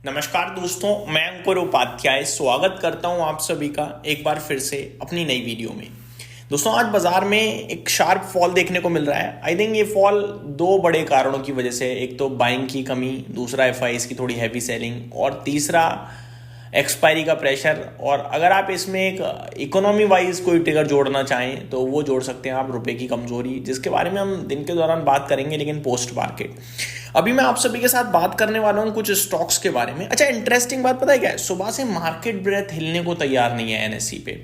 नमस्कार दोस्तों, मैं अंकुर उपाध्याय स्वागत करता हूं आप सभी का एक बार फिर से अपनी नई वीडियो में। दोस्तों, आज बाजार में एक शार्प फॉल देखने को मिल रहा है। आई थिंक ये फॉल दो बड़े कारणों की वजह से, एक तो बाइंग की कमी, दूसरा एफआईआईज की थोड़ी हैवी सेलिंग और तीसरा एक्सपायरी का प्रेशर। और अगर आप इसमें एक इकोनॉमी वाइज कोई ट्रिगर जोड़ना चाहें तो वो जोड़ सकते हैं आप रुपए की कमजोरी, जिसके बारे में हम दिन के दौरान बात करेंगे, लेकिन पोस्ट मार्केट अभी मैं आप सभी के साथ बात करने वाला हूं कुछ स्टॉक्स के बारे में। अच्छा, इंटरेस्टिंग बात पता है क्या है? सुबह से मार्केट ब्रेथ हिलने को तैयार नहीं है एनएससी पे,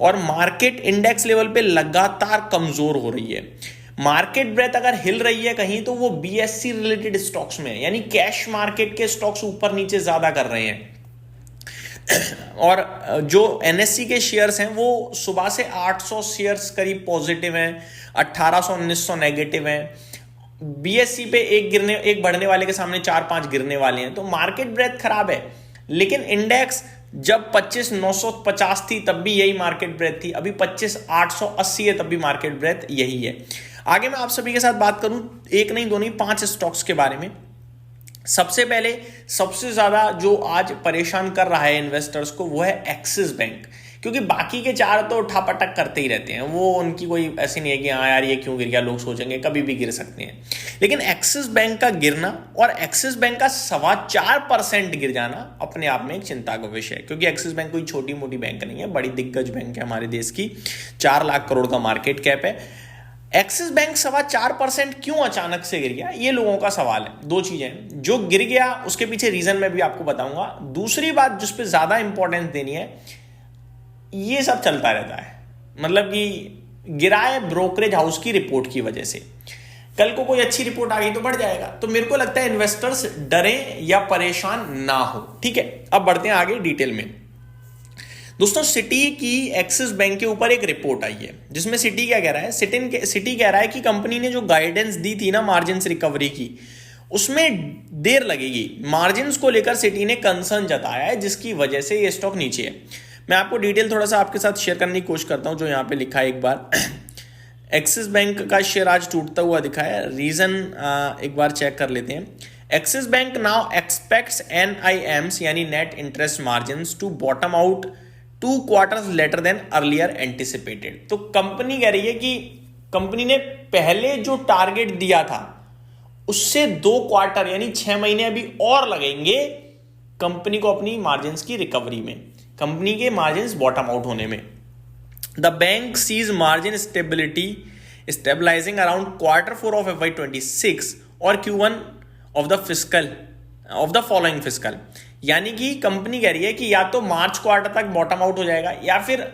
और मार्केट इंडेक्स लेवल पे लगातार कमजोर हो रही है। मार्केट ब्रेथ अगर हिल रही है कहीं तो वो बीएससी रिलेटेड स्टॉक्स में, यानी कैश मार्केट के स्टॉक्स ऊपर नीचे ज्यादा कर रहे हैं। और जो एनएससी के शेयर्स हैं वो सुबह से 800 शेयर्स करीब पॉजिटिव हैं, 1800-1900 नेगेटिव हैं। बीएससी पे एक बढ़ने वाले के सामने 4-5 गिरने वाले हैं। तो मार्केट ब्रेथ खराब है, लेकिन इंडेक्स जब 25,950 थी तब भी यही मार्केट ब्रेथ थी, अभी 25,880 है तब भी मार्केट ब्रेथ यही है। आगे मैं आप सभी के साथ बात करूं एक नहीं दो नहीं 5 स्टॉक्स के बारे में। सबसे पहले सबसे ज्यादा जो आज परेशान कर रहा है इन्वेस्टर्स को वो है एक्सिस बैंक, क्योंकि बाकी के चार तो उठापटक करते ही रहते हैं। वो उनकी कोई ऐसी नहीं है कि हाँ यार ये क्यों गिर गया, लोग सोचेंगे कभी भी गिर सकते हैं। लेकिन एक्सिस बैंक का गिरना और एक्सिस बैंक का 4.25% गिर जाना अपने आप में एक चिंता का विषय है, क्योंकि एक्सिस बैंक कोई छोटी मोटी बैंक नहीं है, बड़ी दिग्गज बैंक है हमारे देश की। 4 लाख करोड़ का मार्केट कैप है। एक्सिस बैंक 4.25% क्यों अचानक से गिर गया, ये लोगों का सवाल है। दो चीजें, जो गिर गया उसके पीछे रीजन मैं भी आपको बताऊंगा। दूसरी बात जिस पे ज्यादा इंपॉर्टेंस देनी है, ये सब चलता रहता है, मतलब कि गिरा है ब्रोकरेज हाउस की रिपोर्ट की वजह से। कल को कोई अच्छी रिपोर्ट आ गई तो बढ़ जाएगा। तो मेरे को लगता है इन्वेस्टर्स डरें या परेशान ना हो। ठीक है, अब बढ़ते हैं आगे डिटेल में। दोस्तों, सिटी की एक्सिस बैंक के ऊपर एक रिपोर्ट आई है, जिसमें सिटी क्या कह रहा है, सिटी कह रहा है कि कंपनी ने जो गाइडेंस दी थी ना मार्जिन्स रिकवरी की, उसमें देर लगेगी। मार्जिन्स को लेकर सिटी ने कंसर्न जताया है, जिसकी वजह से ये स्टॉक नीचे है। मैं आपको डिटेल थोड़ा सा आपके साथ शेयर करने की कोशिश करता हूं, जो यहां पे लिखा है एक बार। एक्सिस बैंक का शेयर आज टूटता हुआ दिखा है। रीजन एक बार चेक कर लेते हैं। Axis bank now expects NIMs यानी net interest margins to bottom out 2 quarters later than earlier anticipated. तो कंपनी कह रही है कि कंपनी ने पहले जो टारगेट दिया था उससे 2 क्वार्टर यानी 6 महीने अभी और लगेंगे कंपनी को अपनी मार्जिन्स की रिकवरी में, कंपनी के मार्जिन्स बॉटम आउट होने में। The bank sees margin stabilising around Q4 of FY26 और Q1 of the following fiscal. यानी कि कंपनी कह रही है कि या तो मार्च क्वार्टर तक बॉटम आउट हो जाएगा, या फिर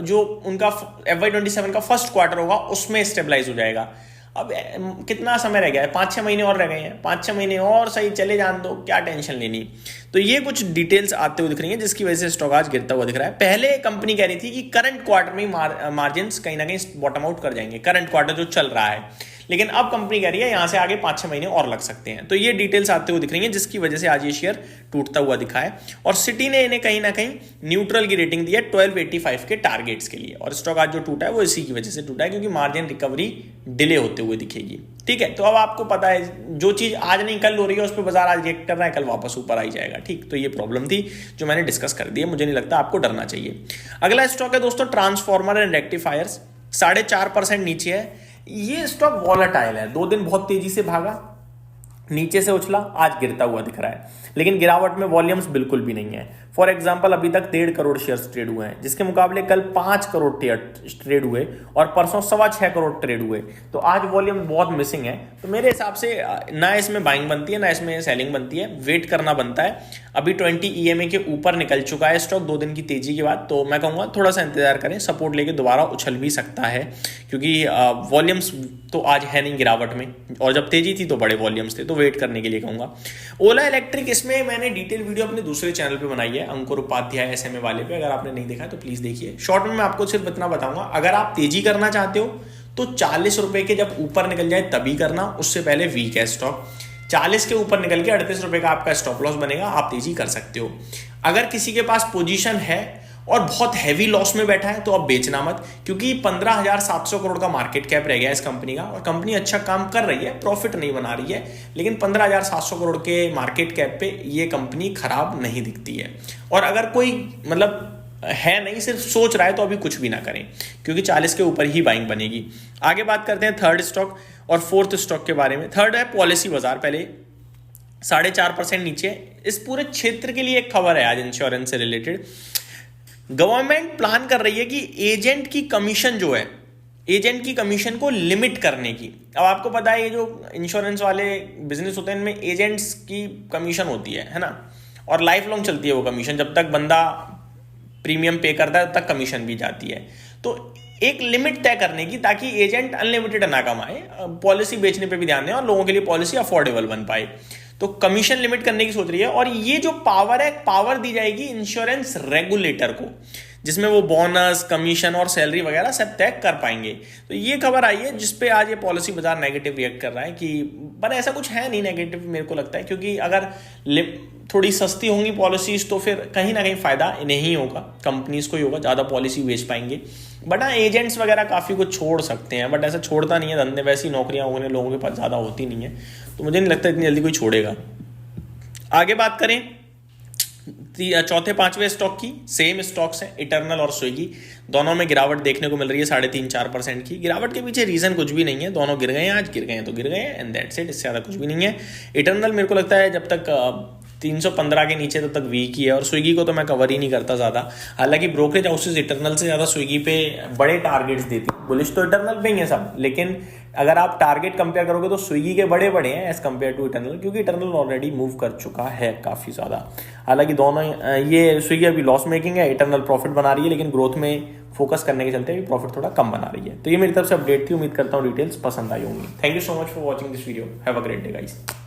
जो उनका FY27 का फर्स्ट क्वार्टर होगा उसमें स्टेबलाइज हो जाएगा। अब कितना समय रह गया है? 5-6 महीने और रह गए हैं। 5-6 महीने और सही चले जान दो, क्या टेंशन लेनी। तो ये कुछ डिटेल्स आते हुए दिख रही हैं, जिसकी वजह से स्टॉक आज गिरता हुआ दिख रहा है। पहले कंपनी कह रही थी कि करंट क्वार्टर में मार्जिन्स कहीं ना कहीं बॉटम आउट कर जाएंगे, करंट क्वार्टर जो चल रहा है। लेकिन अब कंपनी कह रही है यहां से आगे 5-6 महीने और लग सकते हैं। तो ये डिटेल्स आते हुए दिख रही हैं, जिसकी वजह से आज ये शेयर टूटता हुआ दिखा है। और सिटी ने इन्हें कहीं ना कहीं न्यूट्रल की रेटिंग दी है 1285 के टारगेट्स के लिए। और स्टॉक आज जो टूटा है वो इसी की वजह से टूटा है, क्योंकि मार्जिन रिकवरी डिले होते हुए दिखेगी। ठीक है, तो अब आपको पता है जो चीज आज नहीं कल हो रही है उस पर बाजार आज रिएक्ट कर रहा है, कल वापस ऊपर आई जाएगा। ठीक, तो ये प्रॉब्लम थी जो मैंने डिस्कस कर दी है। मुझे नहीं लगता आपको डरना चाहिए। अगला स्टॉक है दोस्तों ट्रांसफॉर्मर एंड रेक्टिफायर्स, 4.5% नीचे है। ये स्टॉक वॉलेटाइल है, 2 दिन बहुत तेजी से भागा, नीचे से उछला, आज गिरता हुआ दिख रहा है। लेकिन गिरावट में वॉल्यूम्स बिल्कुल भी नहीं है। फॉर एग्जांपल अभी तक 1.5 करोड़ शेयर्स ट्रेड हुए हैं, जिसके मुकाबले कल 5 करोड़ ट्रेड हुए और परसों 6.25 करोड़ ट्रेड हुए। तो आज वॉल्यूम बहुत मिसिंग है। तो मेरे हिसाब से ना इसमें बाइंग बनती है ना इसमें सेलिंग बनती है, वेट करना बनता है। अभी 20 EMA के ऊपर निकल चुका है स्टॉक 2 दिन की तेजी के बाद। तो मैं कहूँगा थोड़ा सा इंतजार करें, सपोर्ट लेके दोबारा उछल भी सकता है, क्योंकि वॉल्यूम्स तो आज है नहीं गिरावट में, और जब तेजी थी तो बड़े वॉल्यूम्स थे। तो वेट करने के लिए कहूँगा। ओला इलेक्ट्रिक, इसमें मैंने डिटेल वीडियो अपने दूसरे चैनल पे बनाई है, अंकुर उपाध्याय SMA वाले पे। अगर आपने नहीं देखा तो प्लीज देखिए। शॉर्ट में मैं आपको सिर्फ इतना बताऊंगा, अगर आप तेजी करना चाहते हो तो 40 रुपए के जब ऊपर निकल जाए तभी करना, उससे पहले वीक है स्टॉक। 40 के ऊपर निकल के 38 रुपए का आपका स्टॉप लॉस बनेगा, आप तेजी कर सकते हो। अगर किसी के पास पोजीशन है और बहुत हैवी लॉस में बैठा है तो अब बेचना मत, क्योंकि 15,700 करोड़ का मार्केट कैप रह गया इस कंपनी का, और कंपनी अच्छा काम कर रही है, प्रॉफिट नहीं बना रही है, लेकिन 15,700 करोड़ के मार्केट कैप पे ये कंपनी खराब नहीं दिखती है। और अगर कोई मतलब है नहीं, सिर्फ सोच रहा है, तो अभी कुछ भी ना करें, क्योंकि 40 के ऊपर ही बाइंग बनेगी। आगे बात करते हैं थर्ड स्टॉक और फोर्थ स्टॉक के बारे में। थर्ड है पॉलिसी बाजार, पहले 4.5% नीचे। इस पूरे क्षेत्र के लिए एक खबर है आज इंश्योरेंस से रिलेटेड। गवर्नमेंट प्लान कर रही है कि एजेंट की कमीशन जो है, एजेंट की कमीशन को लिमिट करने की। अब आपको पता है ये जो इंश्योरेंस वाले बिजनेस होते हैं इनमें एजेंट्स की कमीशन होती है ना, और लाइफ लॉन्ग चलती है वो कमीशन, जब तक बंदा प्रीमियम पे करता है तब तक कमीशन भी जाती है। तो एक लिमिट तय करने की, ताकि एजेंट अनलिमिटेड ना कमाए, पॉलिसी बेचने पे भी ध्यान दें और लोगों के लिए पॉलिसी अफोर्डेबल बन पाए। तो कमीशन लिमिट करने की सोच रही है, और ये जो पावर है, पावर दी जाएगी इंश्योरेंस रेगुलेटर को, जिसमें वो बोनस, कमीशन और सैलरी वगैरह सब तय कर पाएंगे। तो ये खबर आई है जिसपे आज ये पॉलिसी बाजार नेगेटिव रिएक्ट कर रहा है कि, पर ऐसा कुछ है नहीं नेगेटिव मेरे को लगता है, क्योंकि अगर थोड़ी सस्ती होंगी पॉलिसीज तो फिर कहीं ना कहीं फायदा इन्हें ही होगा, कंपनीज को ही होगा, ज़्यादा पॉलिसी बेच पाएंगे। बट हाँ, एजेंट्स वगैरह काफ़ी कुछ छोड़ सकते हैं, बट ऐसा छोड़ता नहीं है धंधे, वैसी नौकरियां होने लोगों के पास ज़्यादा होती नहीं है, तो मुझे नहीं लगता इतनी जल्दी कोई छोड़ेगा। आगे बात करें चौथे पांचवें स्टॉक की, सेम स्टॉक्स हैं इटर्नल और स्विगी, दोनों में गिरावट देखने को मिल रही है 3.5-4% की। गिरावट के पीछे रीजन कुछ भी नहीं है, दोनों गिर गए हैं, आज गिर गए हैं तो गिर गए हैं, एंड दैट्स इट, इससे ज़्यादा कुछ भी नहीं है। इटर्नल मेरे को लगता है जब तक 315 के नीचे तब तक वीक ही है, और स्विगी को तो मैं कवर ही नहीं करता ज़्यादा। हालांकि ब्रोकरेज हाउसेज इटर्नल से ज़्यादा स्विगी पे बड़े टारगेट्स देती, बुलिश तो इटर्नल पे ही है सब, लेकिन अगर आप टारगेट कंपेयर करोगे तो स्विगी के बड़े बड़े हैं एज कंपेयर टू इटर्नल, क्योंकि इटर्नल ऑलरेडी मूव कर चुका है काफ़ी ज़्यादा। हालांकि दोनों ये स्विगी अभी लॉस मेकिंग है, इटर्नल प्रॉफिट बना रही है, लेकिन ग्रोथ में फोकस करने के चलते अभी प्रॉफिट थोड़ा कम बना रही है। तो ये मेरी तरफ से अपडेट थी, उम्मीद करता हूँ डिटेल्स पसंद आई होंगी। Thank you so much for watching this video, have a great day guys.